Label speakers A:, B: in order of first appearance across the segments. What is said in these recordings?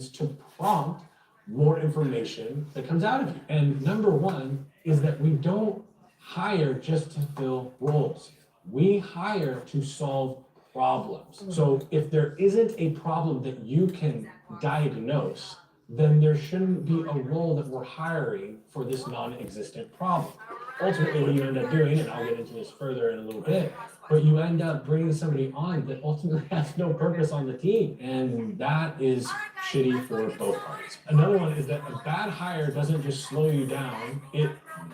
A: to prompt more information that comes out of you. And number one is that we don't hire just to fill roles. We hire to solve problems. So if there isn't a problem that you can diagnose, then there shouldn't be a role that we're hiring for this non-existent problem. Ultimately, what you end up doing, and I'll get into this further in a little bit, but you end up bringing somebody on that ultimately has no purpose on the team. And that is shitty for both parties. Another one is that a bad hire doesn't just slow you down, it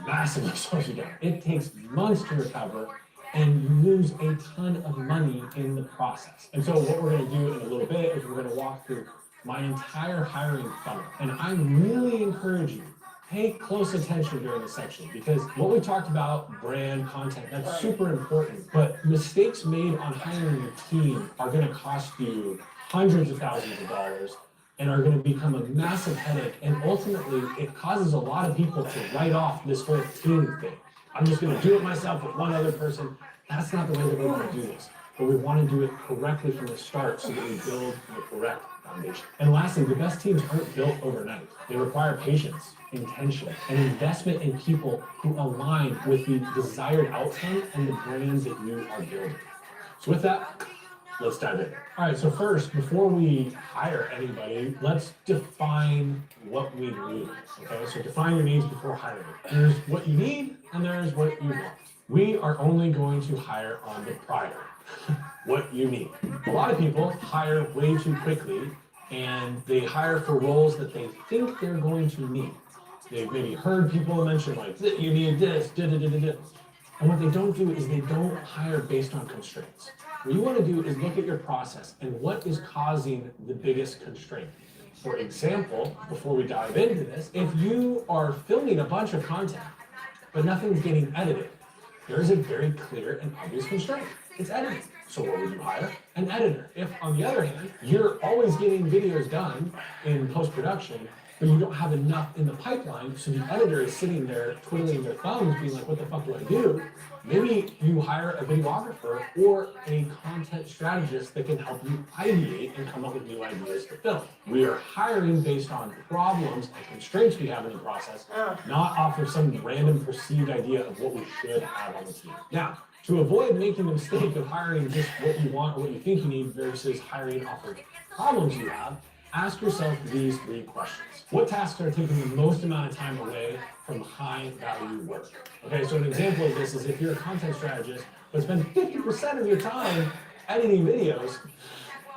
A: massively slows you down. It takes months to recover, and you lose a ton of money in the process. And so what we're gonna do in a little bit is we're gonna walk through my entire hiring funnel. And I really encourage you, pay close attention during this section, because what we talked about, brand, content, that's super important. But mistakes made on hiring your team are gonna cost you hundreds of thousands of dollars and are gonna become a massive headache. And ultimately, it causes a lot of people to write off this whole team thing. I'm just gonna do it myself with one other person. That's not the way that we wanna do this. But we wanna do it correctly from the start so that we build the correct foundation. And lastly, the best teams aren't built overnight. They require patience, intention, and investment in people who align with the desired outcome and the brands that you are building. So with that, let's dive in. All right, so first, before we hire anybody, let's define what we need, okay? So define your needs before hiring. There's what you need and there's what you want. We are only going to hire on the prior, what you need. A lot of people hire way too quickly and they hire for roles that they think they're going to need. They've maybe heard people mention like, you need this, da-da-da-da-da. And what they don't do is they don't hire based on constraints. What you want to do is look at your process and what is causing the biggest constraint. For example, before we dive into this, if you are filming a bunch of content, but nothing's getting edited, there is a very clear and obvious constraint. It's editing. So what would you hire? An editor. If, on the other hand, you're always getting videos done in post-production, but you don't have enough in the pipeline, so the editor is sitting there twiddling their thumbs, being like, what the fuck do I do? Maybe you hire a videographer or a content strategist that can help you ideate and come up with new ideas to film. We are hiring based on problems and constraints we have in the process, not off of some random perceived idea of what we should have on the team. Now, to avoid making the mistake of hiring just what you want or what you think you need versus hiring off of problems you have, ask yourself these 3 questions. What tasks are taking the most amount of time away from high value work? Okay, so an example of this is if you're a content strategist, but spend 50% of your time editing videos,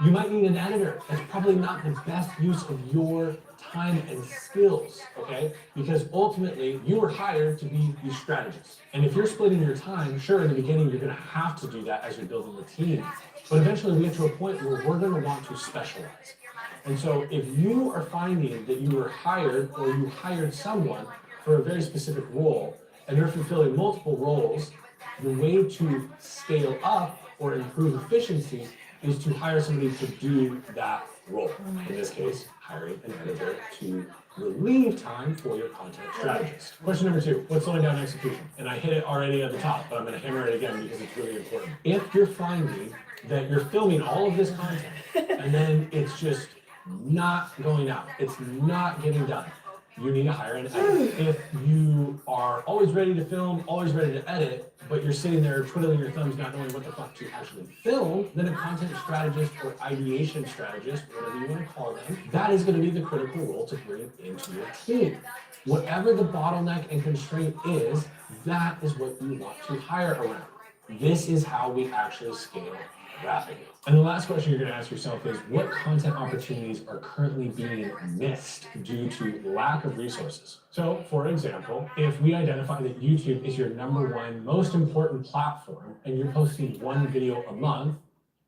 A: you might need an editor. That's probably not the best use of your time and skills, okay? Because ultimately, you were hired to be the strategist. And if you're splitting your time, sure, in the beginning, you're gonna have to do that as you're building the team. But eventually we get to a point where we're gonna want to specialize. And so if you are finding that you were hired or you hired someone for a very specific role and they're fulfilling multiple roles, the way to scale up or improve efficiency is to hire somebody to do that role. In this case, hiring an editor to relieve time for your content strategist. Question number 2, what's slowing down execution? And I hit it already at the top, but I'm gonna hammer it again because it's really important. If you're finding that you're filming all of this content and then it's just not going out, it's not getting done, you need to hire an editor. If you are always ready to film, always ready to edit, but you're sitting there twiddling your thumbs not knowing what the fuck to actually film, then a content strategist or ideation strategist, whatever you want to call them, that is going to be the critical role to bring into your team. Whatever the bottleneck and constraint is, that is what you want to hire around. This is how we actually scale rapidly. And the last question you're going to ask yourself is, what content opportunities are currently being missed due to lack of resources? So, for example, if we identify that YouTube is your #1 most important platform and you're posting 1 video a month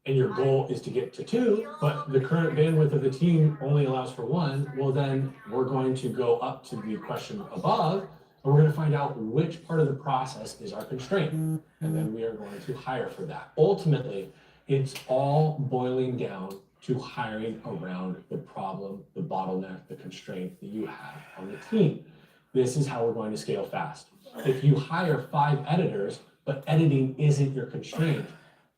A: and your goal is to get to 2, but the current bandwidth of the team only allows for 1, well then we're going to go up to the question above and we're going to find out which part of the process is our constraint. And then we are going to hire for that. Ultimately, it's all boiling down to hiring around the problem, the bottleneck, the constraint that you have on the team. This is how we're going to scale fast. If you hire 5 editors, but editing isn't your constraint,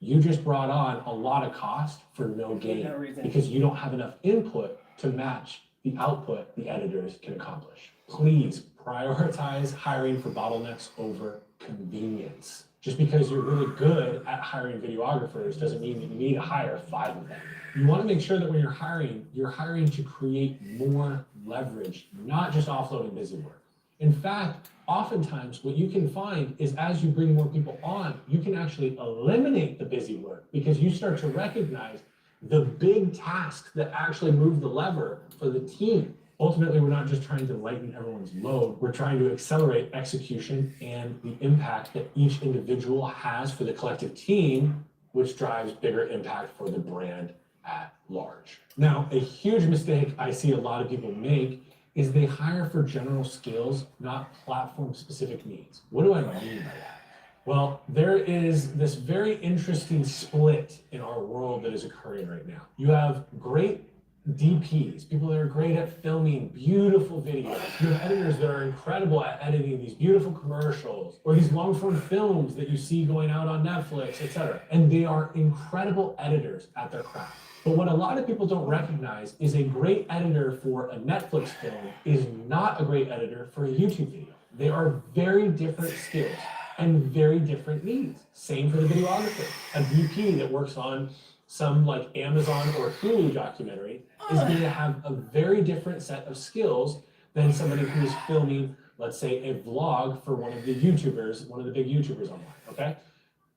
A: you just brought on a lot of cost for no gain because you don't have enough input to match the output the editors can accomplish. Please prioritize hiring for bottlenecks over convenience. Just because you're really good at hiring videographers doesn't mean that you need to hire 5 of them. You want to make sure that when you're hiring to create more leverage, not just offloading busy work. In fact, oftentimes what you can find is as you bring more people on, you can actually eliminate the busy work because you start to recognize the big tasks that actually move the lever for the team. Ultimately, we're not just trying to lighten everyone's load, we're trying to accelerate execution and the impact that each individual has for the collective team, which drives bigger impact for the brand at large. Now, a huge mistake I see a lot of people make is they hire for general skills, not platform-specific needs. What do I mean by that? Well, there is this very interesting split in our world that is occurring right now. You have great DPs, people that are great at filming beautiful videos. You have editors that are incredible at editing these beautiful commercials or these long-form films that you see going out on Netflix, etc. And they are incredible editors at their craft. But what a lot of people don't recognize is a great editor for a Netflix film is not a great editor for a YouTube video. They are very different skills and very different needs. Same for the videographer. A VP that works on some like Amazon or Hulu documentary is going to have a very different set of skills than somebody who is filming, let's say, a vlog for one of the YouTubers, one of the big YouTubers online, okay?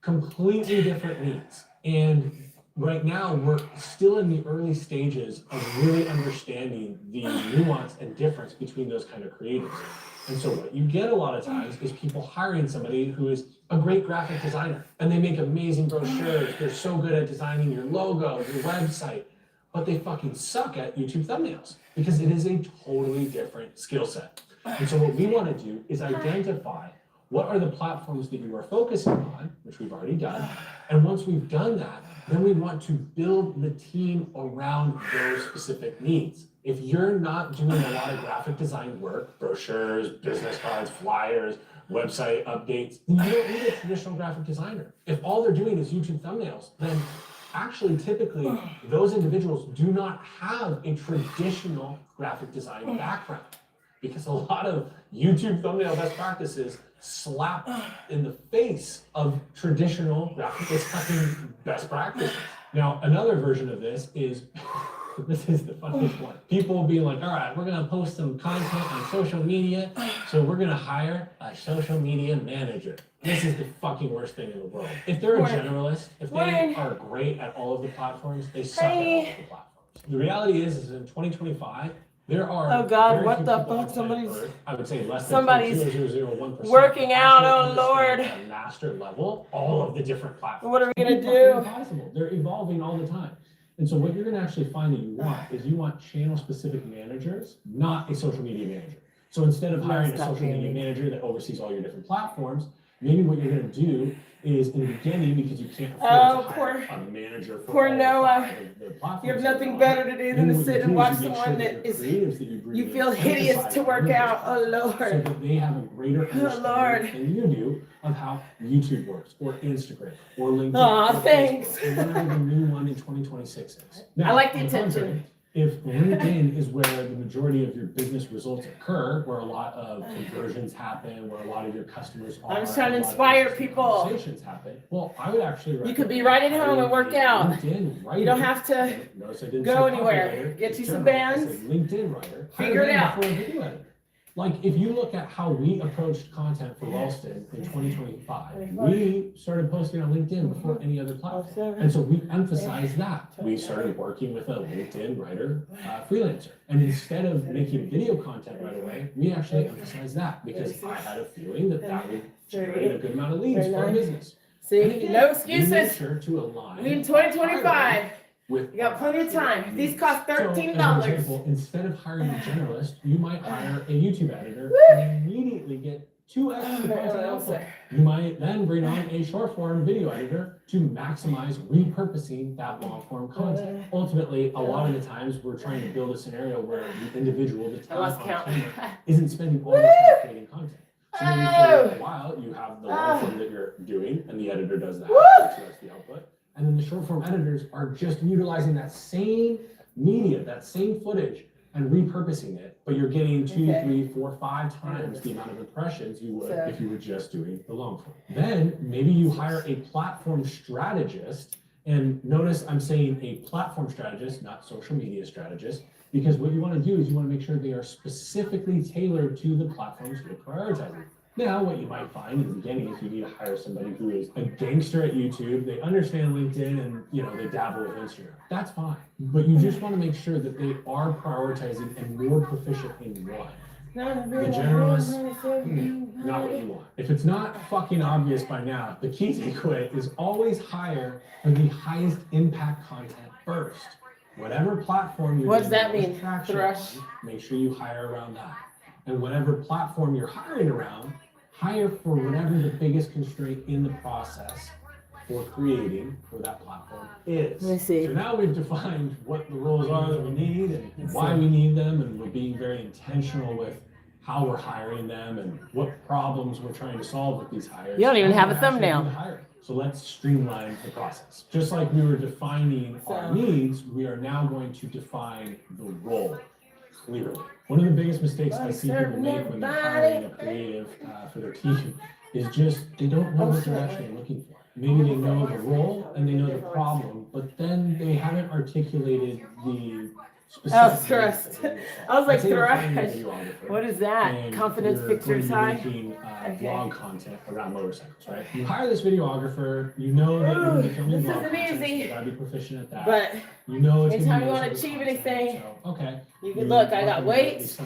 A: Completely different needs. And right now, we're still in the early stages of really understanding the nuance and difference between those kind of creatives. And so what you get a lot of times is people hiring somebody who is a great graphic designer and they make amazing brochures. They're so good at designing your logo, your website, but they fucking suck at YouTube thumbnails because it is a totally different skill set. And so what we want to do is identify what are the platforms that you are focusing on, which we've already done. And once we've done that, then we want to build the team around those specific needs. If you're not doing a lot of graphic design work, brochures, business cards, flyers, website updates, then you don't need a traditional graphic designer. If all they're doing is YouTube thumbnails, then actually typically those individuals do not have a traditional graphic design background because a lot of YouTube thumbnail best practices slap in the face of traditional graphic design best practices. Now, another version of this is this is the funniest one. People will be like, all right, we're going to post some content on social media, so we're going to hire a social media manager. This is the fucking worst thing in the world. If they're a generalist, if they are great at all of the platforms, they suck at all of the platforms. The reality is in 2025, there are
B: oh God, what the fuck? Somebody's
A: Earth, I would say less than
B: somebody's
A: 0.0001%
B: working out. Oh Lord!
A: At master level, all of the different platforms.
B: What are we gonna do?
A: Possible. They're evolving all the time. And so what you're going to actually find that you want is you want channel-specific managers, not a social media manager. So instead of hiring a social media manager that oversees all your different platforms, maybe what you're going to do is in the beginning, because you can't afford to hire a manager for all
B: Noah.
A: the platforms.
B: You have nothing better to do than to sit and watch someone that is you feel hideous to work out. Oh Lord.
A: So that they have a greater understanding than you do of how YouTube works, or Instagram, or LinkedIn.
B: Aw, thanks.
A: Or whatever the new one in 2026 is. Now,
B: I like the attention.
A: If LinkedIn is where the majority of your business results occur, where a lot of conversions happen, where a lot of your customers are,
B: I'm just trying to inspire people.
A: Conversations happen. Well, I would actually.
B: You could be right at home and work out. You don't have to go anywhere. Get you some bands.
A: LinkedIn writer.
B: Figure it out.
A: Like if you look at how we approached content for Ralston in 2025, we started posting on LinkedIn before any other platform. And so we emphasized that. We started working with a LinkedIn writer freelancer. And instead of making video content right away, we actually emphasized that because I had a feeling that that would generate a good amount of leads for our business.
B: See, again, no excuses.
A: We made sure to align.
B: We in 2025. You got plenty of time. These cost $13.
A: So, as an example, instead of hiring a generalist, you might hire a YouTube editor and immediately get 2x the content output. You might then bring on a short form video editor to maximize repurposing that long form content. Ultimately, a lot of the times we're trying to build a scenario where the individual, the talent on camera, isn't spending all the time creating content. So maybe for a while, you have the long form that you're doing, and the editor does that, which that's the output. And then the short form editors are just utilizing that same media, that same footage, and repurposing it, but you're getting 2, 3, 4, 5 times the amount of impressions you would if you were just doing the long form. Then maybe you hire a platform strategist, and notice I'm saying a platform strategist, not social media strategist, because what you want to do is you want to make sure they are specifically tailored to the platforms you're prioritizing. Now, what you might find in the beginning is you need to hire somebody who is a gangster at YouTube, they understand LinkedIn, and they dabble with Instagram. That's fine. But you just want to make sure that they are prioritizing and more proficient in one. The generalist, not what you want. If it's not fucking obvious by now, the key takeaway is always hire for the highest impact content first. Whatever platform you're getting traction on, make sure you hire around that. And whatever platform you're hiring around, hire for whatever the biggest constraint in the process for creating for that platform is.
B: Let me see.
A: So now we've defined what the roles are that we need and why we need them, and we're being very intentional with how we're hiring them and what problems we're trying to solve with these hires.
B: You don't even have a
A: And actually
B: thumbnail.
A: do the hiring. So let's streamline the process. Just like we were defining our needs, we are now going to define the role clearly. One of the biggest mistakes I see people make when they're hiring a creative for their team is just they don't know what they're actually looking for. Maybe they know the role and they know the problem, but then they haven't articulated the specific.
B: Oh, stressed. I was like, Torres. What is that? Confidence pictures high?
A: Making blog content around motorcycles, right? You hire this videographer, you know that you're going to be filming blog content, so you gotta be proficient at that.
B: But
A: you know it's
B: anytime you
A: want
B: to achieve anything,
A: so, okay.
B: You can look, I got weights,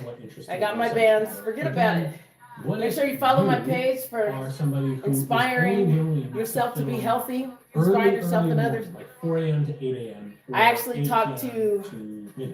B: I got my bands, forget about it. Make sure you follow my page for inspiring yourself to be healthy, inspiring yourself and others.
A: Like 4 a.m. to 8 a.m.
B: I actually talk to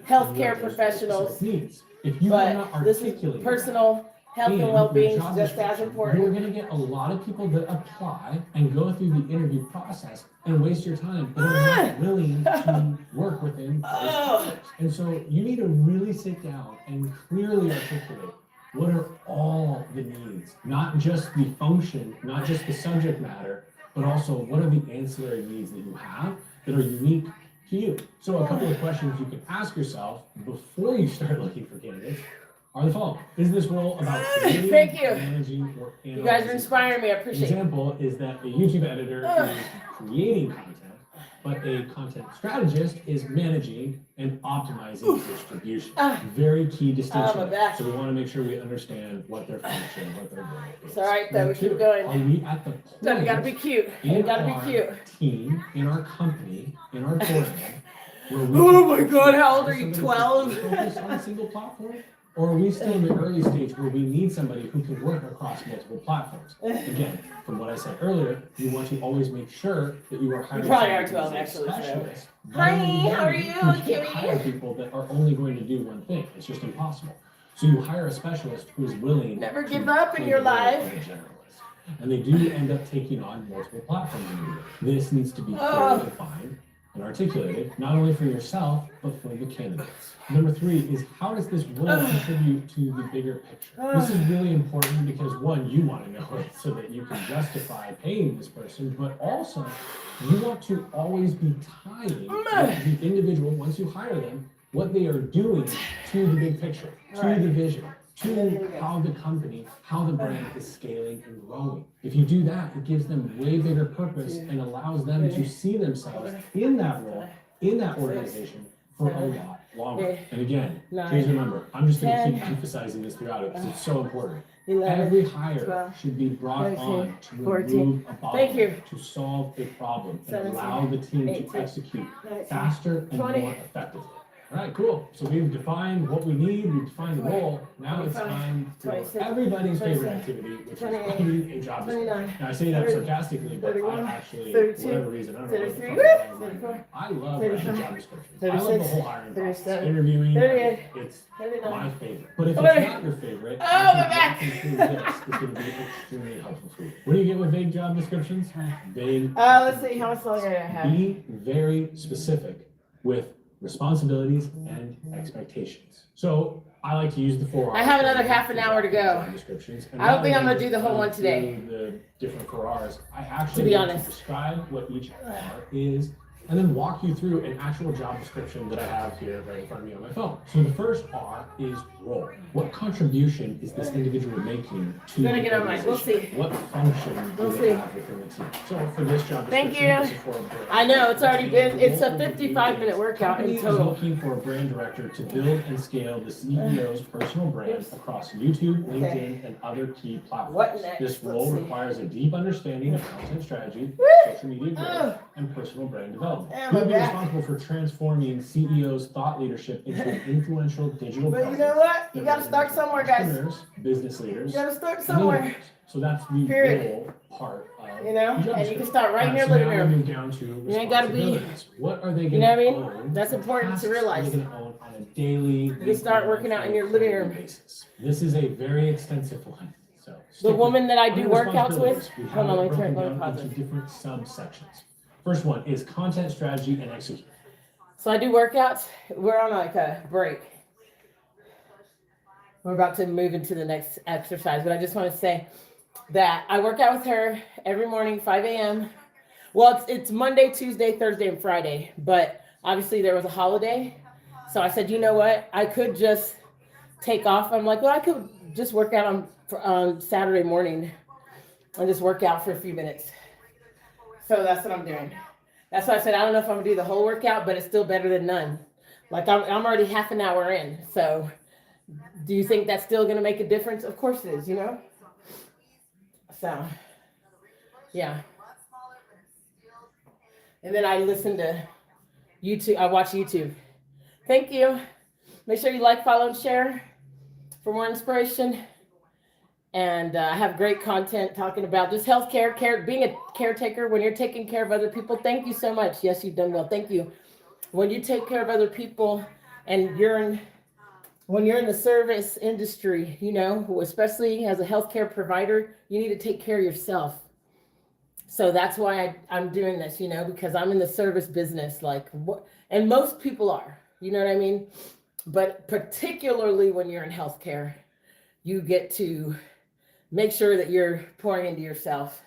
B: healthcare professionals, but this is personal health and well-being is just as important.
A: You're going to get a lot of people that apply and go through the interview process and waste your time, but are not willing to work within those hours. And so you need to really sit down and clearly articulate what are all the needs, not just the function, not just the subject matter, but also what are the ancillary needs that you have that are unique to you. So a couple of questions you can ask yourself before you start looking for candidates are the following. Is this role about creating, managing, or analyzing?
B: You guys are inspiring me, I appreciate it.
A: An example is that a YouTube editor is creating content, but a content strategist is managing and optimizing distribution. Very key distinction. So we want to make sure we understand what their function, what their role is.
B: It's all right though, we keep going.
A: Are we at the point
B: you gotta be cute. You gotta be cute.
A: Team, in our company, in our brand, where we
B: oh my God, how old are you, 12?
A: Focus on a single platform? Or are we still in the early stage where we need somebody who can work across multiple platforms? Again, from what I said earlier, you want to always make sure that you are hiring.
B: You probably are 12 actually.
A: Specialists.
B: Hi, how are you?
A: You can't hire people that are only going to do one thing. It's just impossible. So you hire a specialist who is willing.
B: Never give up in your life.
A: And they do end up taking on multiple platforms. This needs to be clearly defined and articulated, not only for yourself, but for the candidates. Number 3 is, how does this role contribute to the bigger picture? This is really important because, one, you want to know it so that you can justify paying this person, but also you want to always be tying the individual, once you hire them, what they are doing to the big picture, to the vision, to how the company, how the brand is scaling and growing. If you do that, it gives them way bigger purpose and allows them to see themselves in that role, in that organization for a lot longer. And again, please remember, I'm just going to keep emphasizing this throughout it because it's so important. Every hire should be brought on to remove a bottleneck, to solve a problem, and allow the team to execute faster and more effectively. All right, cool. So we've defined what we need, we've defined the role. Now it's time for everybody's favorite activity, which is writing a job description. Now I say that sarcastically, but I actually, for whatever reason, I don't know. I love writing job descriptions. I love the whole hiring process. Interviewing, it's my favorite. But if it's not your favorite, I think this is going to be extremely helpful for you. What do you get with vague job descriptions? Vague.
B: Let's see, how much longer I have.
A: Be very specific with responsibilities and expectations. So I like to use the 4 R's.
B: I have another half an hour to go. I don't think I'm going to do the whole one today.
A: The different 4 R's. I actually
B: to be honest,
A: describe what each R is and then walk you through an actual job description that I have here right in front of me on my phone. So the first R is role. What contribution is this individual making to the organization?
B: We'll see.
A: What function do they have within the team? So for this job
B: Thank
A: description,
B: you.
A: this is for a brand.
B: I know it's already been. It's a 55-minute workout
A: Company
B: in
A: is
B: total.
A: looking for a brand director to build and scale the CEO's personal brand across YouTube, LinkedIn, and other key platforms.
B: What next?
A: This role requires a deep understanding of content strategy, social media growth, and personal brand development. You'll be responsible for transforming CEOs' thought leadership into an influential digital
B: But
A: presence.
B: you know what? You gotta start somewhere, guys.
A: Entrepreneurs, business leaders.
B: You gotta start
A: and
B: somewhere.
A: leaders. So that's the
B: Period.
A: role part of
B: You know,
A: the job
B: and you can
A: description.
B: start right in your
A: So
B: living
A: now we
B: room.
A: move down to
B: You ain't gotta be-
A: responsibilities. What are they
B: You
A: going
B: know what I
A: to
B: mean?
A: own?
B: That's important to
A: Tasks
B: realize.
A: are they going to own on a daily?
B: You start working out in your living room.
A: Basis. This is a very extensive one. So
B: The woman that I do
A: under
B: workouts with.
A: responsibilities, we
B: Hold
A: have
B: on,
A: it
B: let me turn.
A: broken
B: Let me
A: down
B: pause
A: into
B: it.
A: different subsections. First one is content strategy and execution.
B: So I do workouts. We're on like a break. We're about to move into the next exercise, but I just want to say that I work out with her every morning, 5 a.m. Well, it's Monday, Tuesday, Thursday, and Friday, but obviously there was a holiday. So I said, you know what? I could just take off. I'm like, well, I could just work out on Saturday morning and just work out for a few minutes. So that's what I'm doing. That's why I said, I don't know if I'm gonna do the whole workout, but it's still better than none. Like I'm already half an hour in. So do you think that's still gonna make a difference? Of course it is, you know? So, yeah. And then I listen to YouTube. I watch YouTube. Thank you. Make sure you like, follow, and share for more inspiration. And I have great content talking about just healthcare, being a caretaker when you're taking care of other people. Thank you so much. Yes, you've done well. Thank you. When you take care of other people and when you're in the service industry, you know, especially as a healthcare provider, you need to take care of yourself. So that's why I'm doing this, you know, because I'm in the service business, and most people are, you know what I mean? But particularly when you're in healthcare, you get to make sure that you're pouring into yourself,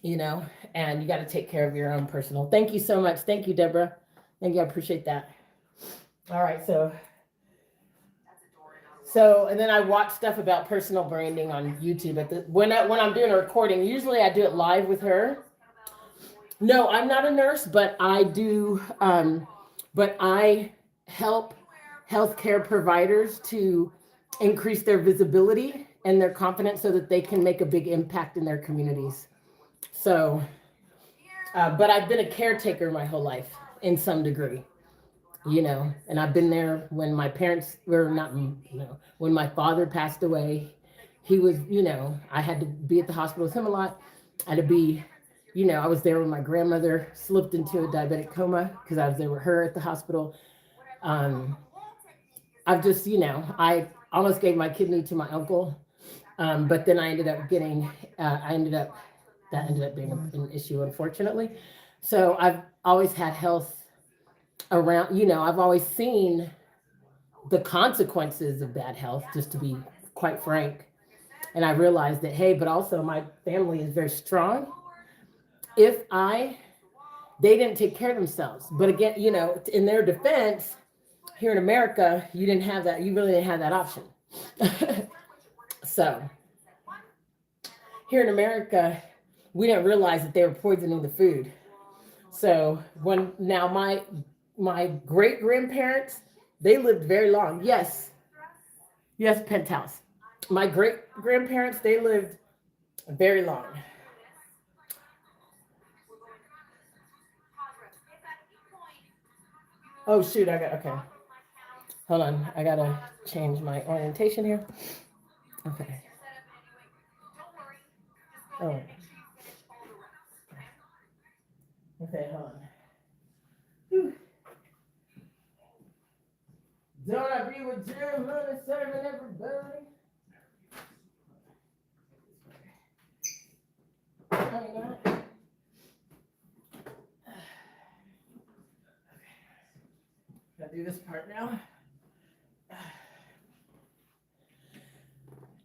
B: you know, and you got to take care of your own personal. Thank you so much. Thank you, Deborah. Thank you. I appreciate that. All right. So, and then I watch stuff about personal branding on YouTube when I'm doing a recording. Usually I do it live with her. No, I'm not a nurse, but I do, but I help healthcare providers to increase their visibility and their confidence so that they can make a big impact in their communities. So, but I've been a caretaker my whole life in some degree, you know, and I've been there when my parents were not, you know, when my father passed away. He was, you know, I had to be at the hospital with him a lot. I had to be, you know, I was there when my grandmother slipped into a diabetic coma because I was there with her at the hospital. I've just, you know, I almost gave my kidney to my uncle. But then I ended up getting, that ended up being an issue, unfortunately. So I've always had health around, you know, I've always seen the consequences of bad health, just to be quite frank. And I realized that, hey, but also my family is very strong. They didn't take care of themselves. But again, you know, in their defense, here in America, you didn't have that. You really didn't have that option. So here in America, we didn't realize that they were poisoning the food. So now my great grandparents, they lived very long. Yes, penthouse. My great grandparents, they lived very long. Oh shoot, okay. Hold on, I gotta change my orientation here. Okay. Oh. Okay, hold on. Whew. Don't I be with Jim, honey, serving everybody? Honey, no. Okay. Gotta do this part now.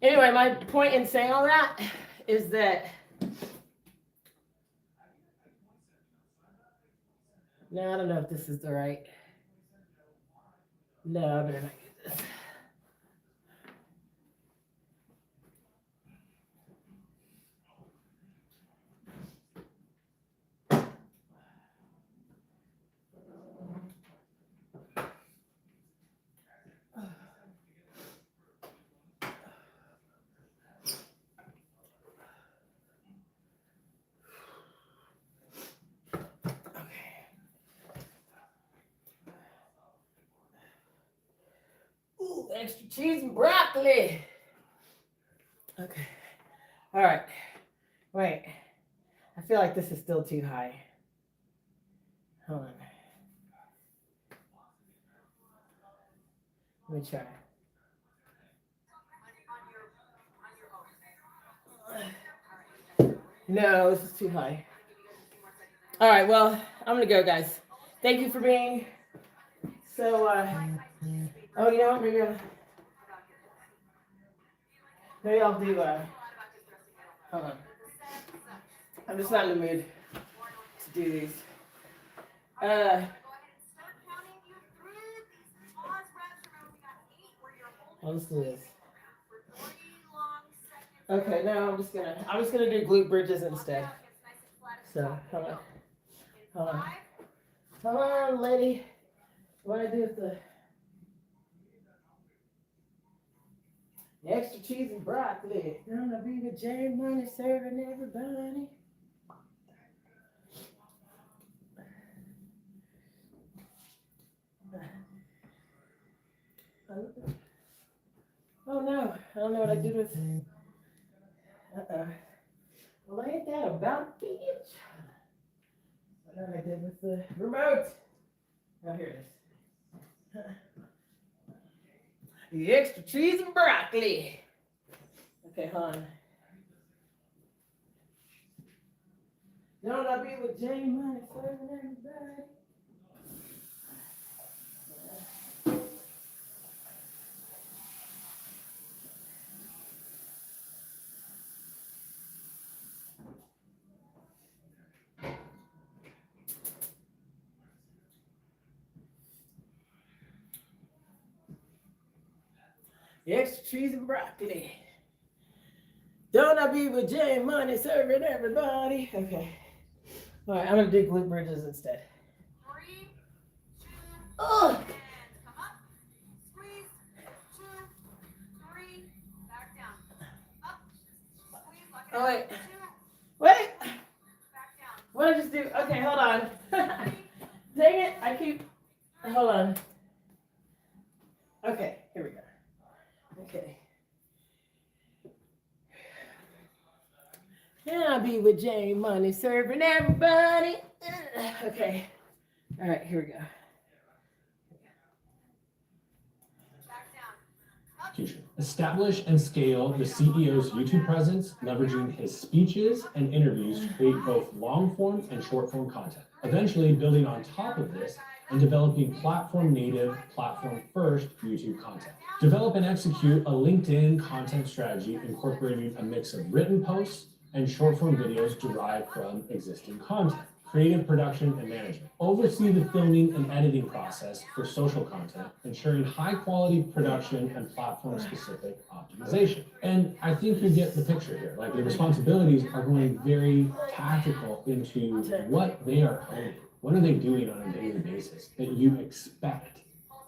B: Anyway, my point in saying all that is that No, I don't know if this is the right. No, I better not use this. Ooh, extra cheese and broccoli. Okay. All right. Wait. I feel like this is still too high. Hold on. Let me try. No, this is too high. All right, well, I'm gonna go, guys. Thank you for being so. Oh, you know what? Maybe I'll do. Hold on. I'm just not in the mood to do these. I'll just do this. Okay, no, I'm just gonna do glute bridges instead. So, hold on, lady. What I do with the extra cheese and broccoli? Gonna be the J Money serving everybody. Oh no, I don't know what I did with. Well, ain't that about bitch? I know what I did with the remote. Oh, here it is. The extra cheese and broccoli. Okay, hold on. Don't I be with J Money serving everybody? The extra cheese and broccoli. Don't I be with J Money serving everybody? Okay. All right, I'm gonna do glute bridges instead.
C: 3, 2,
B: Oh!
C: and come up. Squeeze. 2, 3. Back down. Up. Squeeze. Lock it
B: Oh, wait.
C: 2.
B: Wait!
C: Back down.
B: What did I just do? Okay, hold on. Dang it, I keep. Hold on. Okay, here we go. Okay. Can I be with J Money serving everybody? Okay. All right, here we go.
C: Back down. Up.
A: Establish and scale the CEO's YouTube presence, leveraging his speeches and interviews to create both long form and short form content. Eventually, building on top of this and developing platform native, platform first YouTube content. Develop and execute a LinkedIn content strategy incorporating a mix of written posts and short form videos derived from existing content. Creative production and management. Oversee the filming and editing process for social content, ensuring high quality production and platform specific optimization. And I think you get the picture here. Like the responsibilities are going very tactical into what they are owning. What are they doing on a daily basis that you expect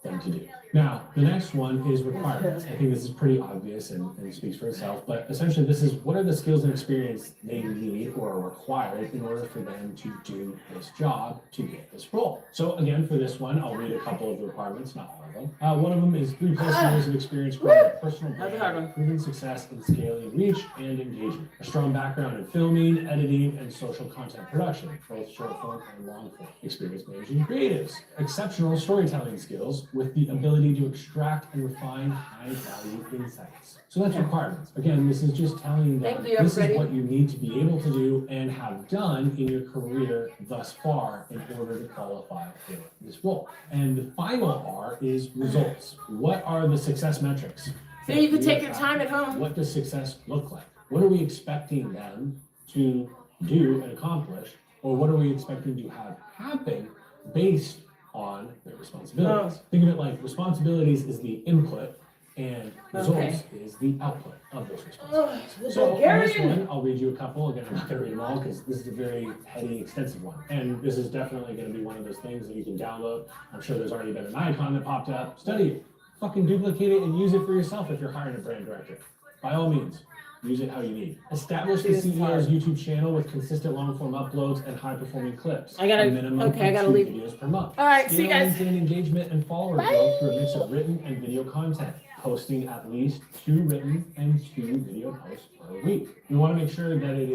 A: them to do? Now, the next one is requirements. I think this is pretty obvious and speaks for itself, but essentially this is what are the skills and experience they need or are required in order for them to do this job, to get this role. So again, for this one, I'll read a couple of the requirements, not all of them. One of them is 3+ years of experience growing a personal brand, proven success in scaling reach and engagement. A strong background in filming, editing, and social content production, both short form and long form. Experience managing creatives. Exceptional storytelling skills with the ability to extract and refine high-value insights. So that's requirements. Again, this is just telling them this is what you need to be able to do and have done in your career thus far in order to qualify for this role. And the final R is results. What are the success metrics?
B: So you can take your time at home.
A: What does success look like? What are we expecting them to do and accomplish? Or what are we expecting to have happen based on their responsibilities. Think of it like responsibilities is the input and results is the output of those responsibilities. So on this one, I'll read you a couple. Again, I'm not going to read them all because this is a very heady, extensive one. And this is definitely going to be one of those things that you can download. I'm sure there's already been an icon that popped up. Study it. Fucking duplicate it and use it for yourself if you're hiring a brand director. By all means, use it how you need. Establish the CEO's YouTube channel with consistent long-form uploads and high-performing clips. A minimum of 2 videos per month.
B: All right, see you guys.
A: Scale engagement and follower growth through a mix of written and video content. Posting at least 2 written and 2 video posts per week. We want to make sure that it is